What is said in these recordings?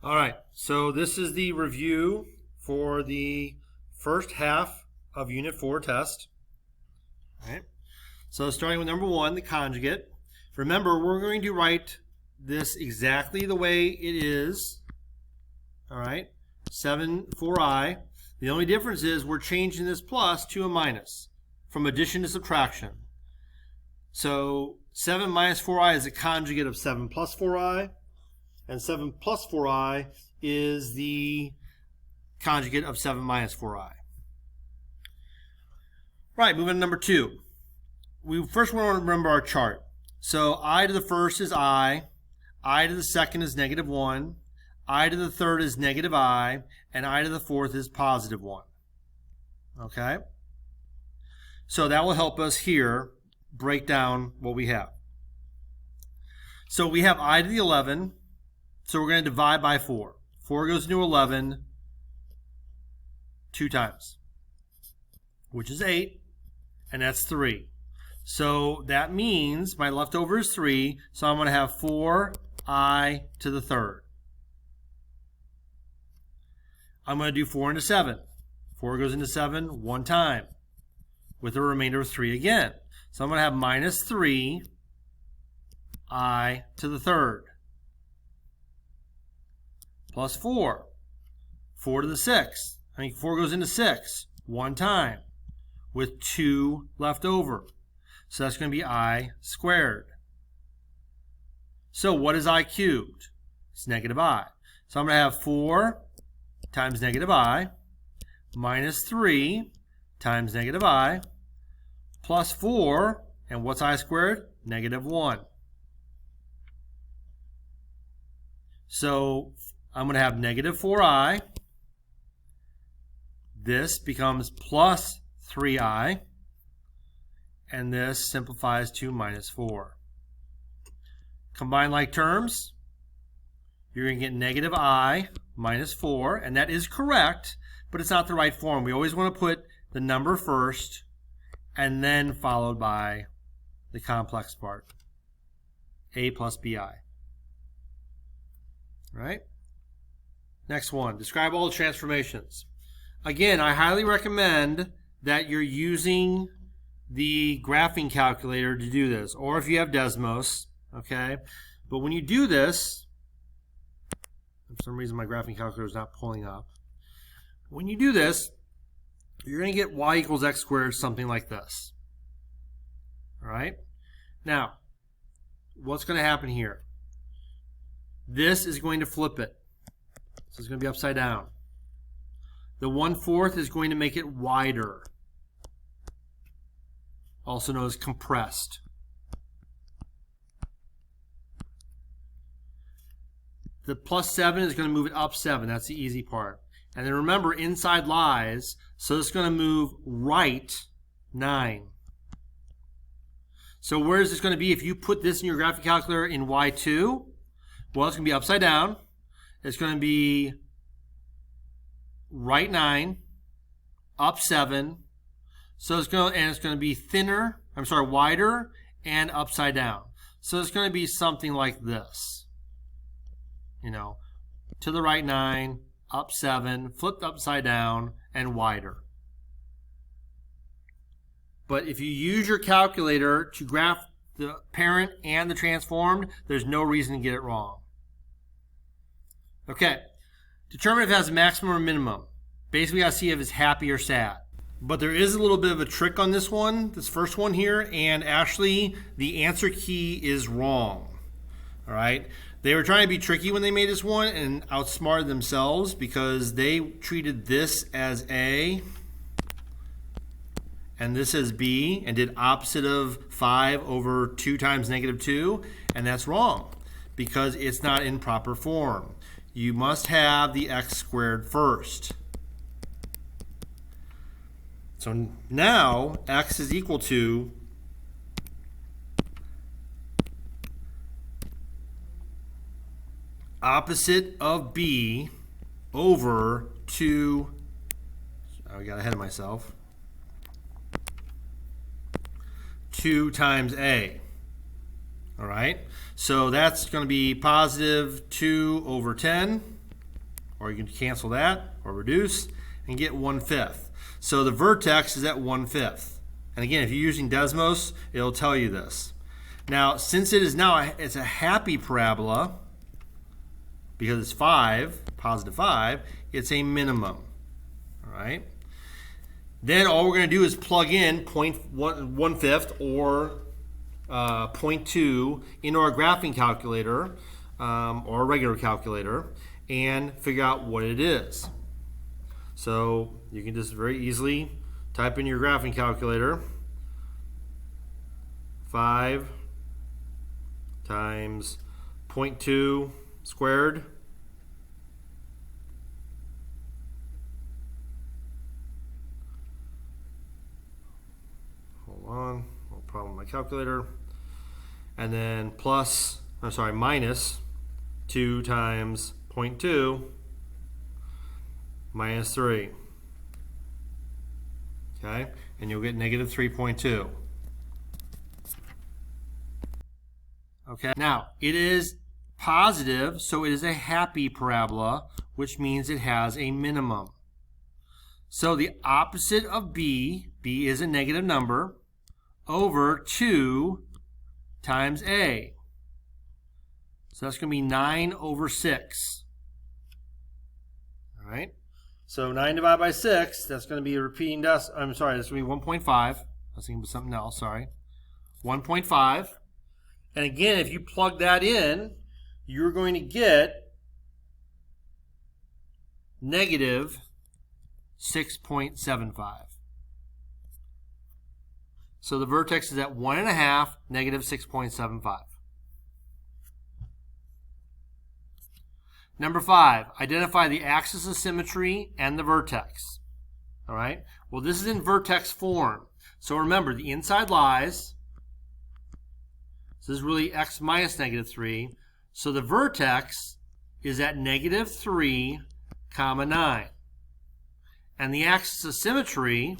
All right, so this is the review for the first half of Unit 4 test. All right, so starting with number 1, the conjugate. Remember, we're going to write this exactly the way it is. All right, 7 4i. The only difference is we're changing this plus to a minus from addition to subtraction. So 7 minus 4i is a conjugate of 7 plus 4i. And 7 plus 4i is the conjugate of 7 minus 4i. Right, moving to number 2. We first want to remember our chart. So I to the first is I to the second is negative 1, I to the third is negative I, and I to the fourth is positive 1. Okay? So that will help us here break down what we have. So we have I to the 11. So we're going to divide by 4. 4 goes into 11 2 times, which is 8, and that's 3. So that means my leftover is 3, so I'm going to have 4i to the third. I'm going to do 4 into 7. 4 goes into 7 one time, with a remainder of 3 again. So I'm going to have minus 3i to the third. Plus 4. 4 to the 6th. 4 goes into 6 one time with 2 left over. So that's going to be I squared. So what is I cubed? It's negative I. So I'm going to have 4 times negative I minus 3 times negative I plus 4. And what's I squared? Negative 1. So I'm going to have negative 4i. This becomes plus 3i. And this simplifies to minus 4. Combine like terms. You're going to get negative I minus 4. And that is correct, but it's not the right form. We always want to put the number first and then followed by the complex part. A plus bi. Right? Next one, describe all the transformations. Again, I highly recommend that you're using the graphing calculator to do this, or if you have Desmos, okay? But when you do this, for some reason my graphing calculator is not pulling up. When you do this, you're going to get y equals x squared, something like this. All right? Now, what's going to happen here? This is going to flip it. So it's going to be upside down. The 1/4 is going to make it wider, also known as compressed. The plus 7 is going to move it up 7. That's the easy part. And then remember, inside lies, so it's going to move right 9. So where is this going to be if you put this in your graphic calculator in y2? Well, it's going to be upside down. It's going to be right 9, up 7. So it's going to be thinner, wider and upside down. So it's going to be something like this. You know, to the right 9, up 7, flipped upside down and wider. But if you use your calculator to graph the parent and the transformed, there's no reason to get it wrong. Okay, determine if it has a maximum or minimum. Basically, I see if it's happy or sad. But there is a little bit of a trick on this one, this first one here, and actually the answer key is wrong. All right, they were trying to be tricky when they made this one and outsmarted themselves because they treated this as A and this as B and did opposite of 5 over 2 times negative 2, and that's wrong because it's not in proper form. You must have the x squared first. So now x is equal to opposite of b over 2. I got ahead of myself. 2 times a. All right, so that's going to be positive 2 over 10. Or you can cancel that or reduce and get 1/5. So the vertex is at 1/5. And again, if you're using Desmos, it'll tell you this. Now, since it's a happy parabola, because it's 5, positive 5, it's a minimum. All right? Then all we're going to do is plug in 1/5 or 0.2 into our graphing calculator or a regular calculator and figure out what it is. So you can just very easily type in your graphing calculator. 5 times 0.2 squared no problem with my calculator, and then minus 2 times 0.2 minus 3. Okay, and you'll get negative 3.2. Okay, now it is positive, so it is a happy parabola, which means it has a minimum. So the opposite of b is a negative number, over 2 times a. So that's going to be 9/6. All right. So 9 divided by 6, that's going to be a repeating decimal. I'm sorry, that's going to be 1.5. I was thinking of something else, sorry. 1.5. And again, if you plug that in, you're going to get negative 6.75. So the vertex is at 1.5, negative 6.75. Number 5, identify the axis of symmetry and the vertex. All right. Well, this is in vertex form. So remember, the inside lies. So this is really x minus negative 3. So the vertex is at negative 3, 9. And the axis of symmetry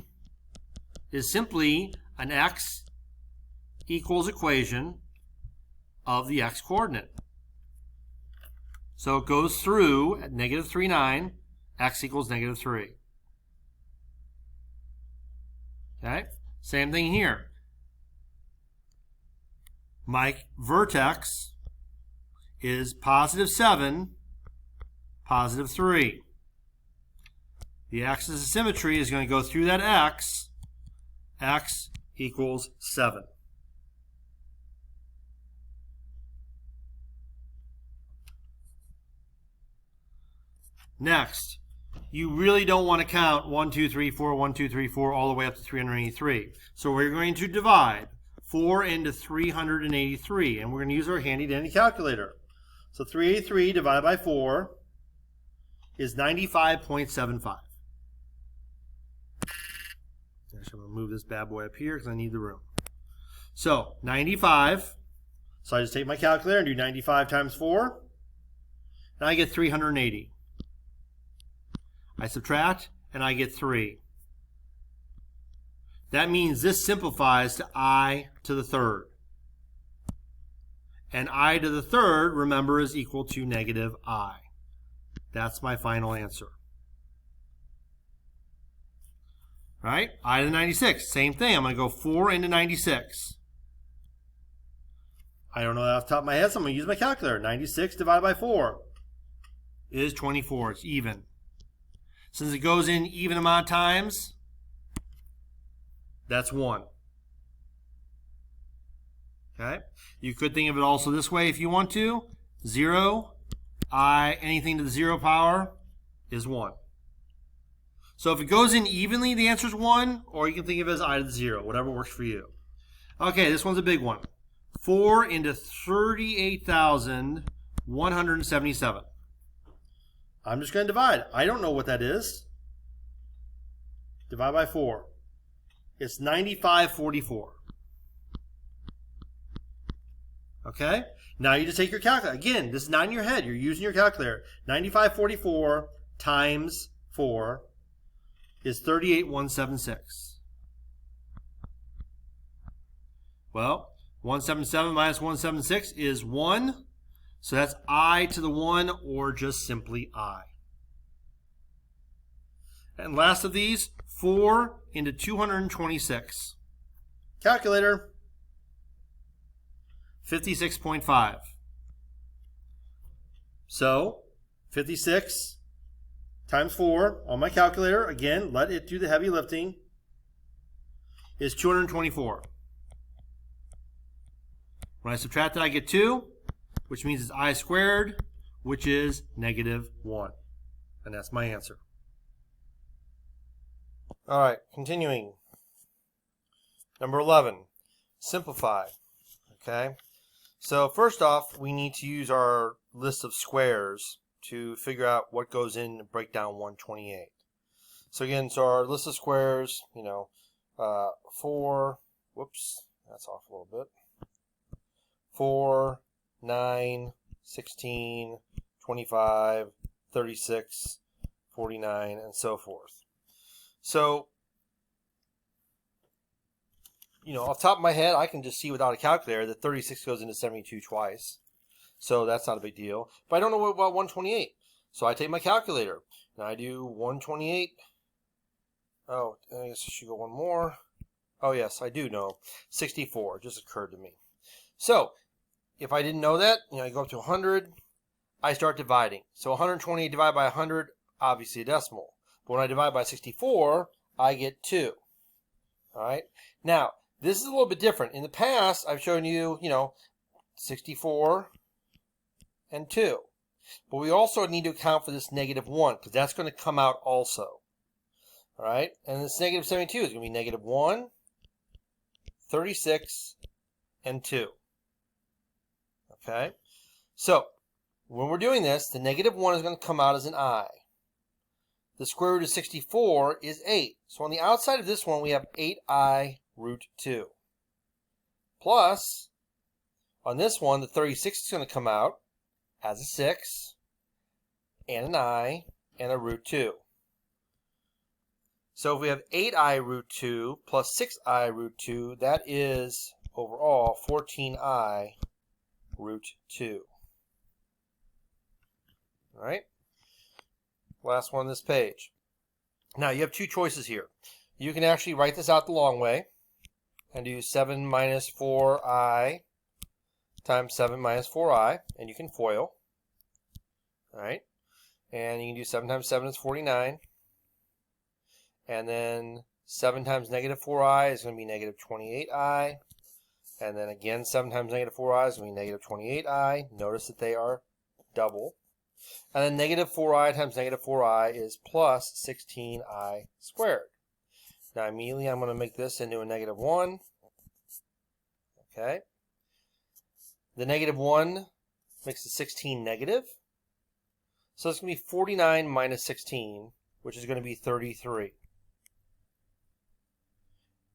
is simply an x equals equation of the x coordinate. So it goes through at negative 3, 9, x equals negative 3. Okay, same thing here. My vertex is positive 7, positive 3. The axis of symmetry is going to go through that x equals 7. Next, you really don't want to count 1, 2, 3, 4, 1, 2, 3, 4 all the way up to 383. So we're going to divide 4 into 383, and we're going to use our handy dandy calculator. So 383 divided by 4 is 95.75. Actually, I'm going to move this bad boy up here because I need the room. So 95. So I just take my calculator and do 95 times 4, and I get 380. I subtract, and I get 3. That means this simplifies to I to the third. And I to the third, remember, is equal to negative I. That's my final answer. Right? I to the 96. Same thing. I'm going to go 4 into 96. I don't know that off the top of my head, so I'm going to use my calculator. 96 divided by 4 is 24. It's even. Since it goes in even amount of times, that's 1. Okay? You could think of it also this way if you want to. 0, I, anything to the 0 power is 1. So if it goes in evenly, the answer is 1, or you can think of it as I to the 0, whatever works for you. Okay, this one's a big one. 4 into 38,177. I'm just going to divide. I don't know what that is. Divide by 4. It's 95.44. Okay? Now you just take your calculator. Again, this is not in your head. You're using your calculator. 95.44 times 4 is 38,176. Well, 177 minus 176 is 1. So that's I to the 1, or just simply I. And last of these, 4 into 226. Calculator. 56.5. So 56 times 4 on my calculator, again, let it do the heavy lifting, is 224. When I subtract that, I get 2, which means it's I squared, which is -1. And that's my answer. All right, continuing. Number 11, simplify. Okay, so first off, we need to use our list of squares to figure out what goes in and break down 128. So again, our list of squares, 4, whoops, that's off a little bit. 4, 9, 16, 25, 36, 49, and so forth. So, off the top of my head, I can just see without a calculator that 36 goes into 72 twice. So that's not a big deal. But I don't know about 128. So I take my calculator and I do 128. Oh, I guess I should go one more. Oh, yes, I do know. 64 just occurred to me. So if I didn't know that, I go up to 100. I start dividing. So 128 divided by 100, obviously a decimal. But when I divide by 64, I get 2. All right. Now, this is a little bit different. In the past, I've shown you, 64 and 2. But we also need to account for this -1, because that's going to come out also. All right. And this -72 is going to be -1, 36, and 2. Okay. So, when we're doing this, the -1 is going to come out as an I. The square root of 64 is 8. So on the outside of this one, we have 8i root 2. Plus, on this one, the 36 is going to come out as a 6, and an I, and a root 2. So if we have 8i root 2 plus 6i root 2, that is, overall, 14i root 2. All right? Last one on this page. Now, you have two choices here. You can actually write this out the long way and do 7 minus 4i times 7 minus 4i, and you can FOIL. All right? And you can do 7 times 7 is 49. And then 7 times -4i is going to be -28i. And then again, 7 times -4i is going to be -28i. Notice that they are double. And then -4i times -4i is plus 16i squared. Now immediately I'm going to make this into a -1. Okay. The -1 makes the 16 negative. So it's going to be 49 minus 16, which is going to be 33.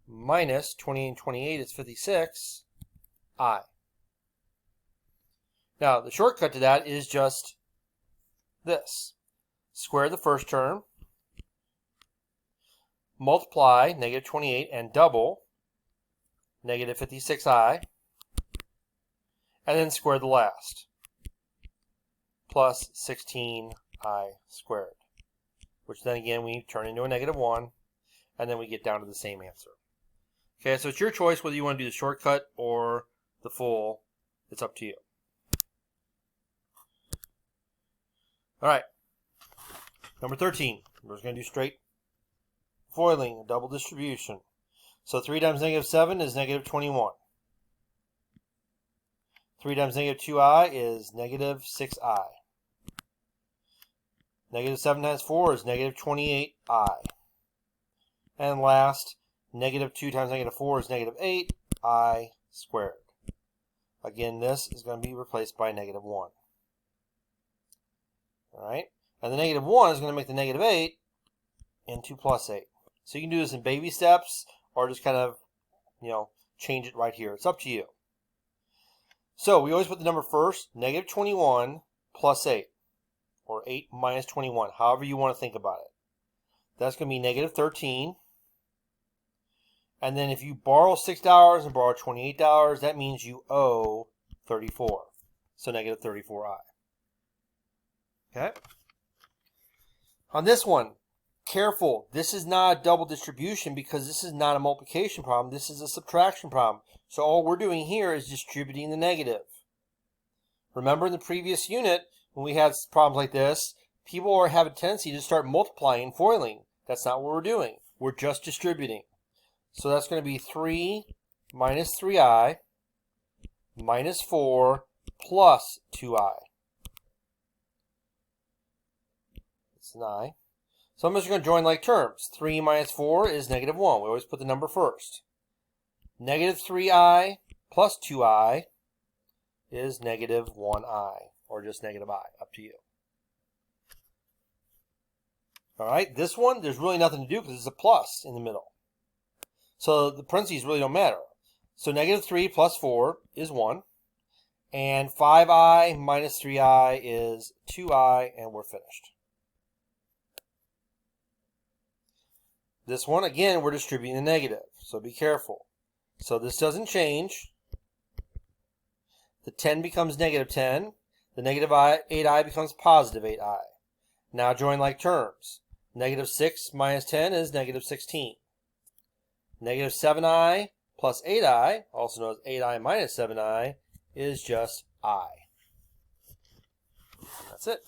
Minus 28 and 28 is 56i. Now the shortcut to that is just this. Square the first term, multiply -28 and double -56i, and then square the last, plus 16i squared, which then again we turn into a -1, and then we get down to the same answer. Okay, so it's your choice whether you want to do the shortcut or the full. It's up to you. All right, number 13. We're just going to do straight foiling, a double distribution. So 3 times -7 is -21. 3 times -2i is -6i. -7 times 4 is -28i. And last, -2 times -4 is -8i squared. Again, this is going to be replaced by -1. All right, and the -1 is going to make the -8 into +8. So you can do this in baby steps or just kind of, change it right here. It's up to you. So we always put the number first, -21 plus 8, or 8 minus 21, however you want to think about it. That's going to be -13. And then if you borrow $6 and borrow $28, that means you owe 34. So -34i. Okay? On this one, careful. This is not a double distribution because this is not a multiplication problem. This is a subtraction problem. So all we're doing here is distributing the negative. Remember in the previous unit, when we had problems like this, people have a tendency to start multiplying and foiling. That's not what we're doing. We're just distributing. So that's going to be 3 minus 3i minus 4 plus 2i. It's an I. So I'm just going to join like terms. 3 minus 4 is negative 1. We always put the number first. Negative 3i plus 2i is negative 1i, or just negative I, up to you. All right, this one, there's really nothing to do because it's a plus in the middle. So the parentheses really don't matter. So negative 3 plus 4 is 1. And 5i minus 3i is 2i, and we're finished. This one, again, we're distributing the negative, so be careful. So this doesn't change. The 10 becomes negative 10. The negative 8i becomes positive 8i. Now join like terms. Negative 6 minus 10 is negative 16. Negative 7i plus 8i, also known as 8i minus 7i, is just I. That's it.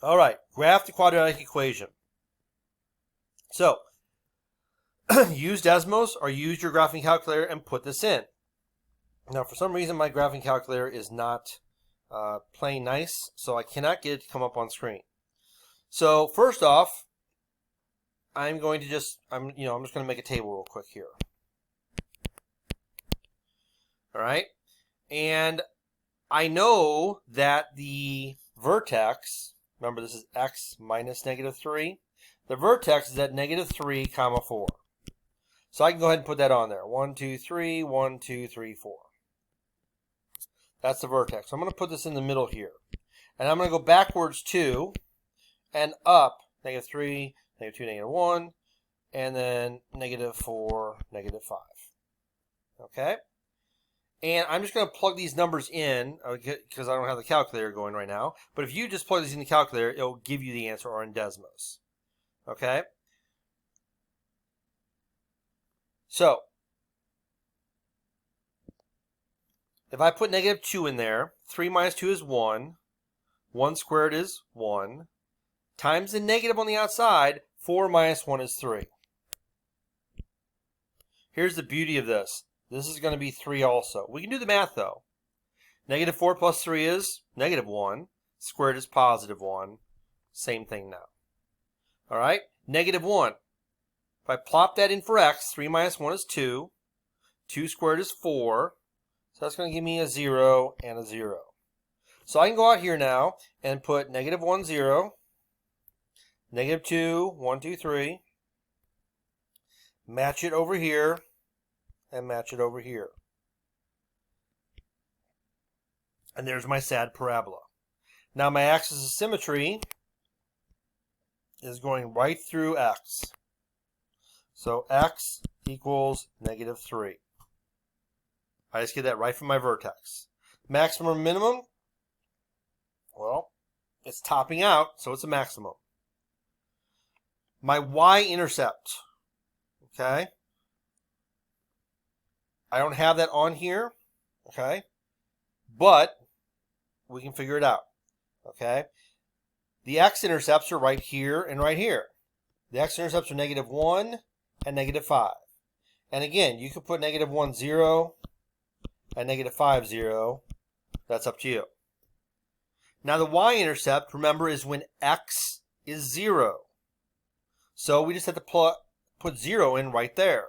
All right, graph the quadratic equation. So, use Desmos or use your graphing calculator and put this in. Now, for some reason, my graphing calculator is not playing nice, so I cannot get it to come up on screen. So, first off, I'm just going to make a table real quick here. All right, and I know that the vertex, remember this is x minus negative 3, the vertex is at negative 3 comma 4. So I can go ahead and put that on there. 1, 2, 3, 1, 2, 3, 4. That's the vertex. So I'm going to put this in the middle here. And I'm going to go backwards 2 and up negative 3, negative 2, negative 1, and then negative 4, negative 5. Okay? And I'm just going to plug these numbers in because I don't have the calculator going right now. But if you just plug these in the calculator, it'll give you the answer, or in Desmos. Okay? So, if I put negative 2 in there, 3 minus 2 is 1. 1 squared is 1. Times the negative on the outside, 4 minus 1 is 3. Here's the beauty of this. This is going to be 3 also. We can do the math, though. Negative 4 plus 3 is negative 1. Squared is positive 1. Same thing now. All right? Negative 1. If I plop that in for x, 3 minus 1 is 2. 2 squared is 4. So that's going to give me a 0 and a 0. So I can go out here now and put negative 1, 0. Negative 2, 1, 2, 3. Match it over here. And match it over here. And there's my sad parabola. Now my axis of symmetry is going right through x. So x equals negative 3. I just get that right from my vertex. Maximum or minimum? Well, it's topping out, so it's a maximum. My y-intercept, okay? I don't have that on here, okay? But we can figure it out, okay? The x-intercepts are right here and right here. The x-intercepts are negative 1 and negative 5. And again, you could put negative 1, 0 and negative 5, 0. That's up to you. Now the y-intercept, remember, is when x is 0. So we just have to put 0 in right there.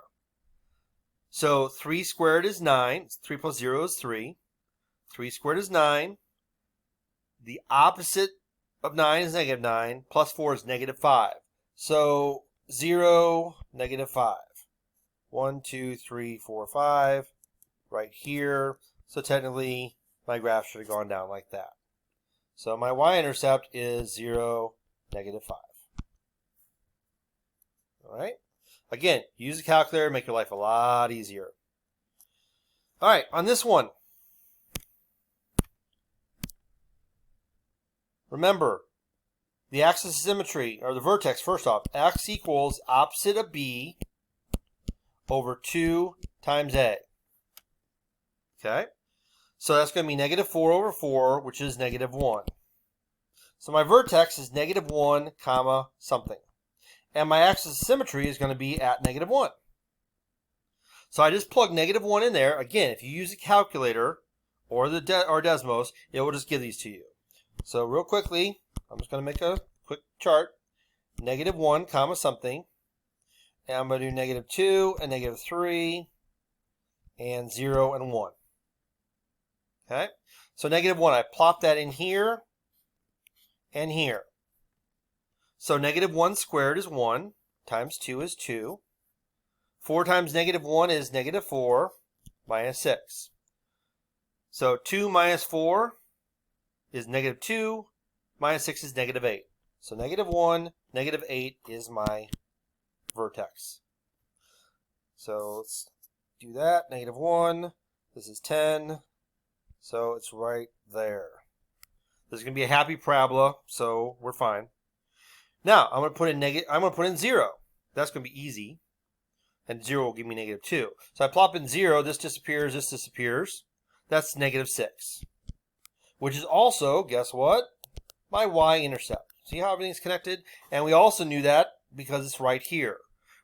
So 3 squared is 9. 3 plus 0 is 3. 3 squared is 9. The opposite of 9 is negative 9. Plus 4 is negative 5. So 0, negative 5. 1, 2, 3, 4, 5. Right here. So technically, my graph should have gone down like that. So my y-intercept is 0, negative 5. All right? Again, use a calculator, make your life a lot easier. All right, on this one, remember, the axis of symmetry, or the vertex, first off, x equals opposite of b over 2 times a. Okay? So that's going to be negative 4 over 4, which is negative 1. So my vertex is negative 1, comma, something. And my axis of symmetry is going to be at negative 1. So I just plug negative 1 in there. Again, if you use a calculator or Desmos, it will just give these to you. So real quickly, I'm just going to make a quick chart. Negative 1, comma, something. And I'm going to do negative 2 and negative 3 and 0 and 1. Okay? So negative 1, I plop that in here and here. So negative 1 squared is 1, times 2 is 2. 4 times negative 1 is negative 4, minus 6. So 2 minus 4 is negative 2, minus 6 is negative 8. So negative 1, negative 8 is my vertex. So let's do that. Negative 1, this is 10, so it's right there. This is going to be a happy parabola, so we're fine. Now, I'm going to put in 0. That's going to be easy. And 0 will give me negative 2. So I plop in 0, this disappears, this disappears. That's negative 6. Which is also, guess what? My y-intercept. See how everything's connected? And we also knew that because it's right here.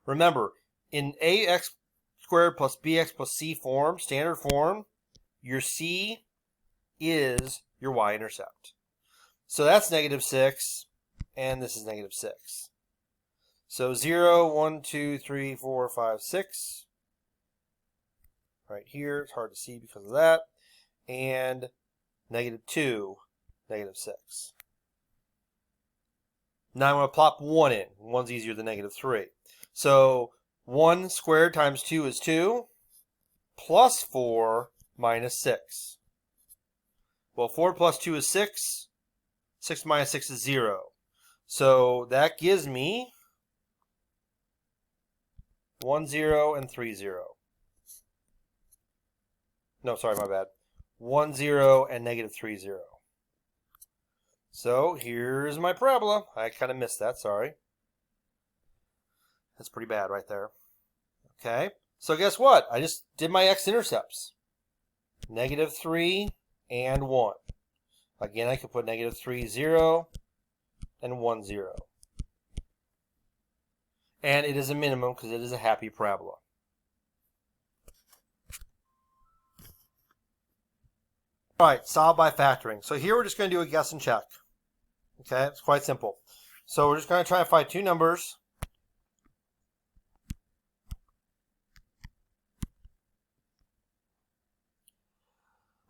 Remember, in ax squared plus bx plus c form, standard form, your c is your y-intercept. So that's negative 6, and this is negative 6. So 0, 1, 2, 3, 4, 5, 6. Right here, it's hard to see because of that. And negative 2, negative 6. Now I'm going to plop 1 in. 1's easier than negative 3. So 1 squared times 2 is 2, plus 4 minus 6. Well, 4 plus 2 is 6. 6 minus 6 is 0. So that gives me 1, 0, and 3, 0. No, sorry, my bad. 1, 0, and negative 3, 0. So here's my parabola. I kind of missed that, sorry. That's pretty bad right there. Okay, so guess what? I just did my x-intercepts. Negative 3 and 1. Again, I could put negative 3, 0, and 1, 0. And it is a minimum because it is a happy parabola. All right, solve by factoring. So here we're just going to do a guess and check. Okay, it's quite simple. So we're just going to try to find two numbers.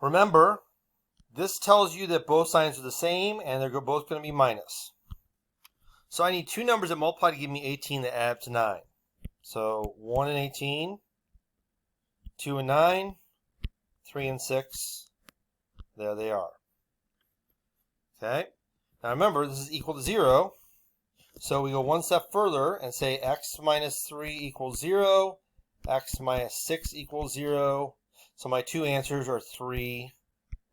Remember, this tells you that both signs are the same and they're both going to be minus. So I need two numbers that multiply to give me 18 that add up to 9. So 1 and 18, 2 and 9, 3 and 6. There they are. Okay. Now remember, this is equal to 0. So we go one step further and say x minus 3 equals 0, x minus 6 equals 0. So my two answers are 3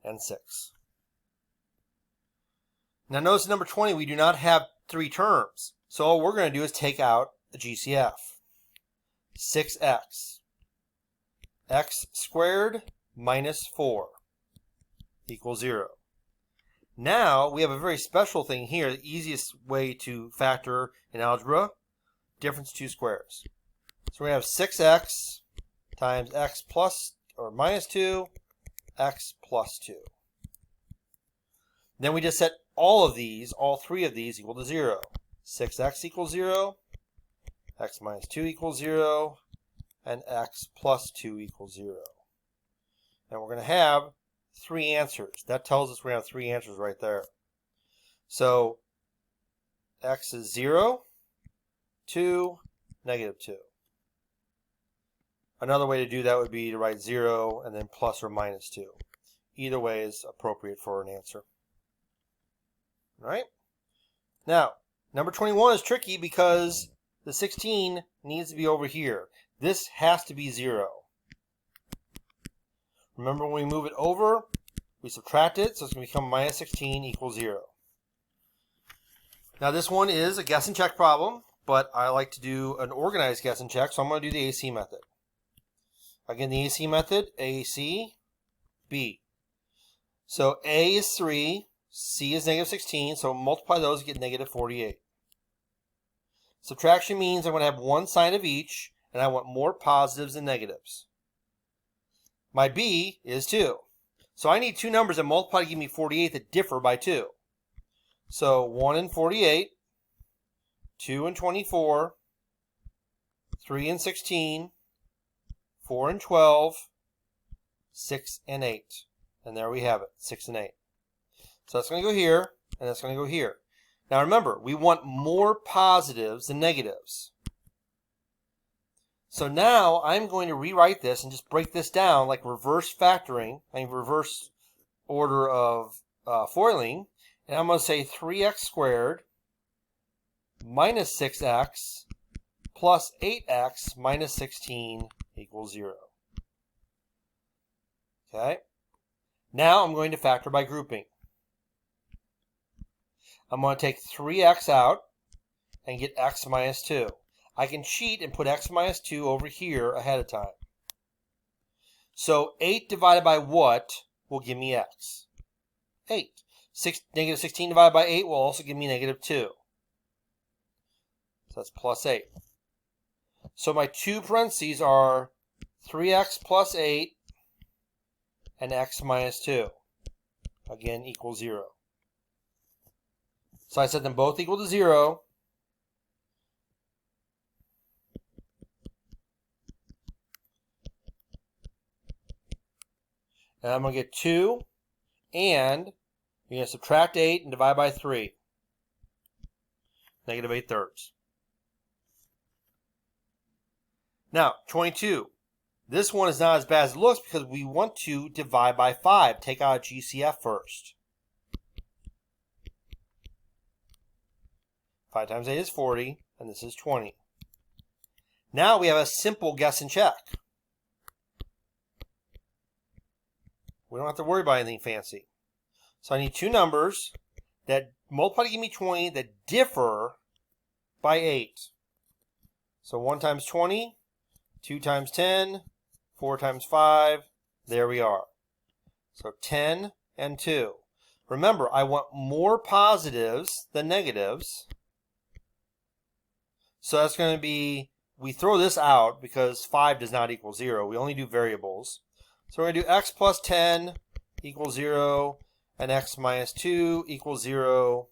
and 6. Now notice in number 20, we do not have three terms. So all we're going to do is take out the GCF. 6x. X squared minus 4 equals 0. Now we have a very special thing here. The easiest way to factor in algebra, difference of two squares. So we have 6x times x plus or minus 2, x plus 2. Then we just set all three of these equal to 0. 6x equals 0, x minus 2 equals 0, and x plus 2 equals 0. And we're going to have three answers. That tells us we're going to have three answers right there. So x is 0, 2, negative 2. Another way to do that would be to write 0 and then plus or minus 2. Either way is appropriate for an answer. All right? Now, number 21 is tricky because the 16 needs to be over here. This has to be 0. Remember, when we move it over, we subtract it, so it's going to become minus 16 equals 0. Now this one is a guess and check problem, but I like to do an organized guess and check, so I'm going to do the AC method. Again, the AC method, AC, B. So A is 3, C is negative 16, so multiply those to get negative 48. Subtraction means I'm going to have one sign of each, and I want more positives than negatives. My B is 2. So I need two numbers that multiply to give me 48 that differ by 2. So 1 and 48, 2 and 24, 3 and 16, 4 and 12, 6 and 8. And there we have it, 6 and 8. So that's going to go here, and that's going to go here. Now remember, we want more positives than negatives. So now I'm going to rewrite this and just break this down like reverse factoring, like reverse order of foiling. And I'm going to say 3x squared minus 6x plus 8x minus 16 equals 0. Okay? Now I'm going to factor by grouping. I'm going to take 3x out and get x minus 2. I can cheat and put x minus 2 over here ahead of time. So 8 divided by what will give me x? 8. Negative 16 divided by 8 will also give me negative 2. So that's plus 8. So my two parentheses are 3x plus 8 and x minus 2. Again, equals 0. So I set them both equal to 0. And I'm going to get 2, and you're going to subtract 8 and divide by 3. Negative 8/3. Now, 22. This one is not as bad as it looks because we want to divide by 5. Take out a GCF first. 5 times 8 is 40, and this is 20. Now we have a simple guess and check. We don't have to worry about anything fancy. So I need two numbers that multiply to give me 20 that differ by 8. So 1 times 20, 2 times 10, 4 times 5, there we are. So 10 and 2. Remember, I want more positives than negatives. So that's going to be, we throw this out because 5 does not equal 0. We only do variables. So we're going to do x plus 10 equals 0 and x minus 2 equals 0,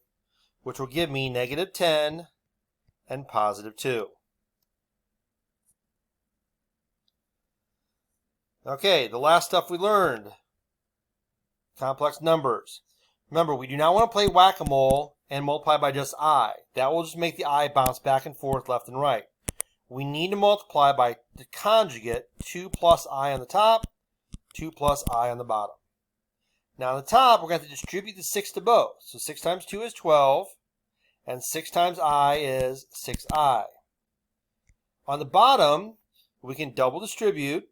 which will give me negative 10 and positive 2. Okay, the last stuff we learned. Complex numbers. Remember, we do not want to play whack-a-mole and multiply by just I. That will just make the I bounce back and forth left and right. We need to multiply by the conjugate, 2 plus I on the top, 2 plus I on the bottom. Now on the top, we're going to have to distribute the 6 to both. So 6 times 2 is 12, and 6 times I is 6I. On the bottom, we can double distribute,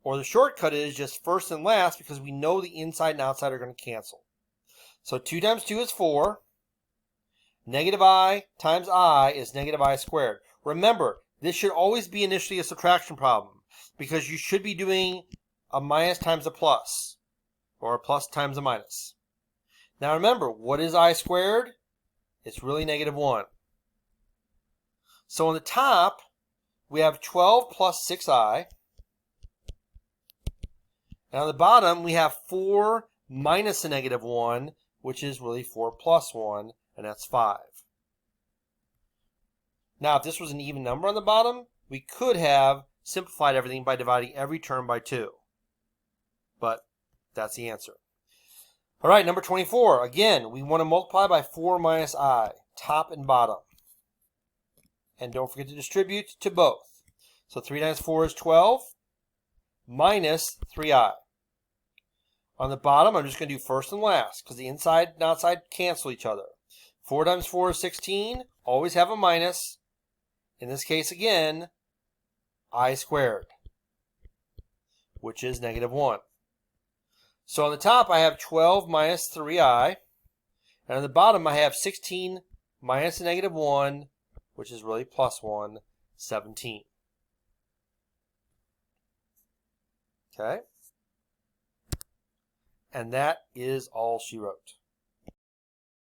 or the shortcut is just first and last because we know the inside and outside are going to cancel. So 2 times 2 is 4. Negative I times I is negative I squared. Remember, this should always be initially a subtraction problem because you should be doing a minus times a plus, or a plus times a minus. Now remember, what is I squared? It's really negative 1. So on the top, we have 12 plus 6I. And on the bottom, we have 4 minus a negative 1, which is really 4 plus 1, and that's 5. Now, if this was an even number on the bottom, we could have simplified everything by dividing every term by 2. But that's the answer. All right, number 24. Again, we want to multiply by 4 minus I, top and bottom. And don't forget to distribute to both. So 3 times 4 is 12, minus 3I. On the bottom, I'm just going to do first and last, because the inside and outside cancel each other. 4 times 4 is 16, always have a minus. In this case, again, I squared, which is negative 1. So on the top, I have 12 minus 3I. And on the bottom, I have 16 minus a negative 1, which is really plus 1, 17. Okay? And that is all she wrote.